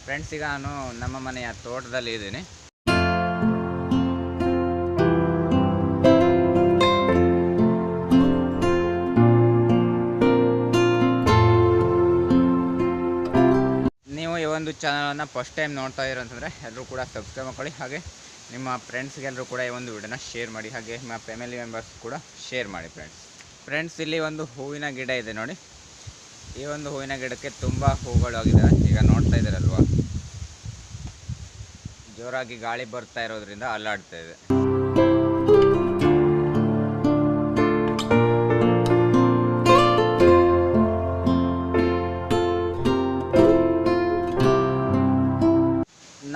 Friends, ಈಗ ನಾನು ನಮ್ಮ ಮನೆಯ ತೋಟದಲ್ಲಿ ಇದ್ದೀನಿ. ನೀವು ಈ ಒಂದು ಚಾನಲನ್ನು ಫಸ್ಟ್ ಟೈಮ್ ನೋಡ್ತಾ ಇರೋ ಅಂತಂದರೆ ಎಲ್ಲರೂ ಕೂಡ ಸಬ್ಸ್ಕ್ರೈಬ್ ಮಾಡ್ಕೊಳ್ಳಿ. ಹಾಗೆ ನಿಮ್ಮ ಫ್ರೆಂಡ್ಸ್ಗೆಲ್ಲರೂ ಕೂಡ ಈ ಒಂದು ವಿಡಿಯೋನ ಶೇರ್ ಮಾಡಿ. ಹಾಗೆ ನಿಮ್ಮ ಫ್ಯಾಮಿಲಿ ಮೆಂಬರ್ಸ್ ಕೂಡ ಶೇರ್ ಮಾಡಿ. ಫ್ರೆಂಡ್ಸ್, ಇಲ್ಲಿ ಒಂದು ಹೂವಿನ ಗಿಡ ಇದೆ ನೋಡಿ. ಈ ಒಂದು ಹೂವಿನ ಗಿಡಕ್ಕೆ ತುಂಬ ಹೂಗಳು ಆಗಿದೆ. ಈಗ ನೋಡ್ತಾ ಇದ್ದೀರಲ್ವ, ಜೋರಾಗಿ ಗಾಳಿ ಬರ್ತಾ ಇರೋದ್ರಿಂದ ಅಲ್ಲಾಡ್ತಾ ಇದೆ.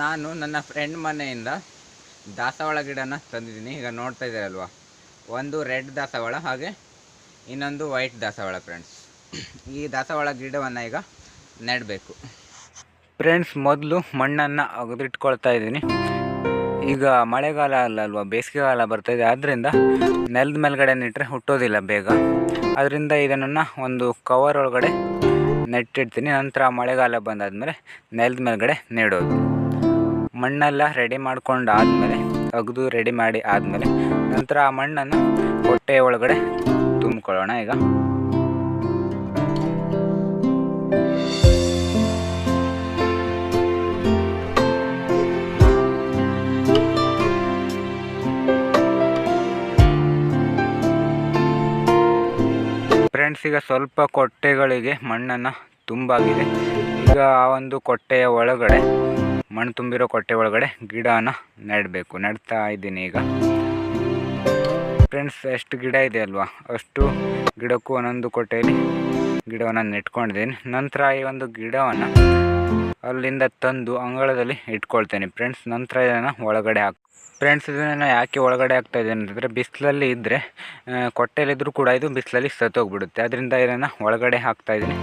ನಾನು ನನ್ನ ಫ್ರೆಂಡ್ ಮನೆಯಿಂದ ದಾಸವಾಳ ಗಿಡನ ತಂದಿದ್ದೀನಿ. ಈಗ ನೋಡ್ತಾ ಇದ್ದೀರಲ್ವ, ಒಂದು ರೆಡ್ ದಾಸವಾಳ ಹಾಗೆ ಇನ್ನೊಂದು ವೈಟ್ ದಾಸವಾಳ. ಫ್ರೆಂಡ್ಸ್, ಈ ದಾಸವಾಳ ಗಿಡವನ್ನು ಈಗ ನೆಡಬೇಕು. ಫ್ರೆಂಡ್ಸ್, ಮೊದಲು ಮಣ್ಣನ್ನು ಅಗದಿಟ್ಕೊಳ್ತಾ ಇದ್ದೀನಿ. ಈಗ ಮಳೆಗಾಲ ಅಲ್ವಾ, ಬೇಸಿಗೆಗಾಲ ಬರ್ತಾಯಿದೆ. ಆದ್ದರಿಂದ ನೆಲದ ಮೇಲ್ಗಡೆ ನೆಟ್ಟರೆ ಹುಟ್ಟೋದಿಲ್ಲ ಬೇಗ. ಅದರಿಂದ ಇದನ್ನು ಒಂದು ಕವರ್ ಒಳಗಡೆ ನೆಟ್ಟಿಡ್ತೀನಿ. ನಂತರ ಮಳೆಗಾಲ ಬಂದಾದಮೇಲೆ ನೆಲದ ಮೇಲ್ಗಡೆ ನೆಡೋದು. ಮಣ್ಣೆಲ್ಲ ರೆಡಿ ಮಾಡ್ಕೊಂಡಾದಮೇಲೆ, ಅಗದು ರೆಡಿ ಮಾಡಿ ಆದಮೇಲೆ ನಂತರ ಆ ಮಣ್ಣನ್ನು ಹೊಟ್ಟೆ ಒಳಗಡೆ ತುಂಬಿಕೊಳ್ಳೋಣ. ಈಗ ಫ್ರೆಂಡ್ಸ್, ಈಗ ಸ್ವಲ್ಪ ಕೊಟ್ಟೆಗಳಿಗೆ ಮಣ್ಣನ್ನು ತುಂಬಾಗಿದೆ. ಈಗ ಆ ಒಂದು ಕೊಟ್ಟೆಯ ಒಳಗಡೆ, ಮಣ್ಣು ತುಂಬಿರೋ ಕೊಟ್ಟೆ ಒಳಗಡೆ ಗಿಡನ ನೆಡಬೇಕು. ನೆಡ್ತಾ ಇದ್ದೀನಿ ಈಗ. ಫ್ರೆಂಡ್ಸ್, ಎಷ್ಟು ಗಿಡ ಇದೆ ಅಲ್ವಾ, ಅಷ್ಟು ಗಿಡಕ್ಕೂ ಒಂದೊಂದು ಕೊಟ್ಟೆಯಲ್ಲಿ ಗಿಡವನ್ನು ನೆಟ್ಕೊಂಡಿದ್ದೀನಿ. ನಂತರ ಈ ಒಂದು ಗಿಡವನ್ನು ಅಲ್ಲಿಂದ ತಂದು ಅಂಗಳದಲ್ಲಿ ಇಟ್ಕೊಳ್ತೇನೆ. ಫ್ರೆಂಡ್ಸ್, ನಂತರ ಇದನ್ನು ಒಳಗಡೆ ಫ್ರೆಂಡ್ಸ್, ಇದನ್ನು ಯಾಕೆ ಒಳಗಡೆ ಹಾಕ್ತಾಯಿದ್ದೀನಿ ಅಂತಂದರೆ, ಬಿಸಿಲಲ್ಲಿ ಇದ್ದರೆ, ಕೊಟ್ಟೆಯಲ್ಲಿದ್ದರೂ ಕೂಡ ಇದು ಬಿಸಿಲಲ್ಲಿ ಸತ್ತೋಗ್ಬಿಡುತ್ತೆ. ಅದರಿಂದ ಇದನ್ನು ಒಳಗಡೆ ಹಾಕ್ತಾಯಿದ್ದೀನಿ.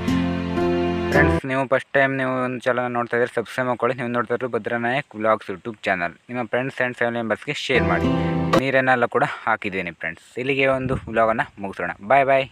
ಫ್ರೆಂಡ್ಸ್, ನೀವು ಫಸ್ಟ್ ಟೈಮ್ ನೀವು ಒಂದು ಚಾನಲ್ ನೋಡ್ತಾ ಇದ್ದರೆ ಸಬ್ಸ್ಕ್ರೈಬ್ ಮಾಡ್ಕೊಳ್ಳಿ. ನೀವು ನೋಡ್ತಾ ಇದ್ರು ಭದ್ರನಾಯಕ್ ವ್ಲಾಗ್ಸ್ ಯೂಟ್ಯೂಬ್ ಚಾನಲ್. ನಿಮ್ಮ ಫ್ರೆಂಡ್ಸ್ ಆ್ಯಂಡ್ ಫ್ಯಾಮಿಲಿ ಮೆಂಬರ್ಸ್ಗೆ ಶೇರ್ ಮಾಡಿ. ನೀರನ್ನೆಲ್ಲ ಕೂಡ ಹಾಕಿದ್ದೀನಿ. ಫ್ರೆಂಡ್ಸ್, ಇಲ್ಲಿಗೆ ಒಂದು ವ್ಲಾಗನ್ನು ಮುಗಿಸೋಣ. ಬಾಯ್ ಬಾಯ್.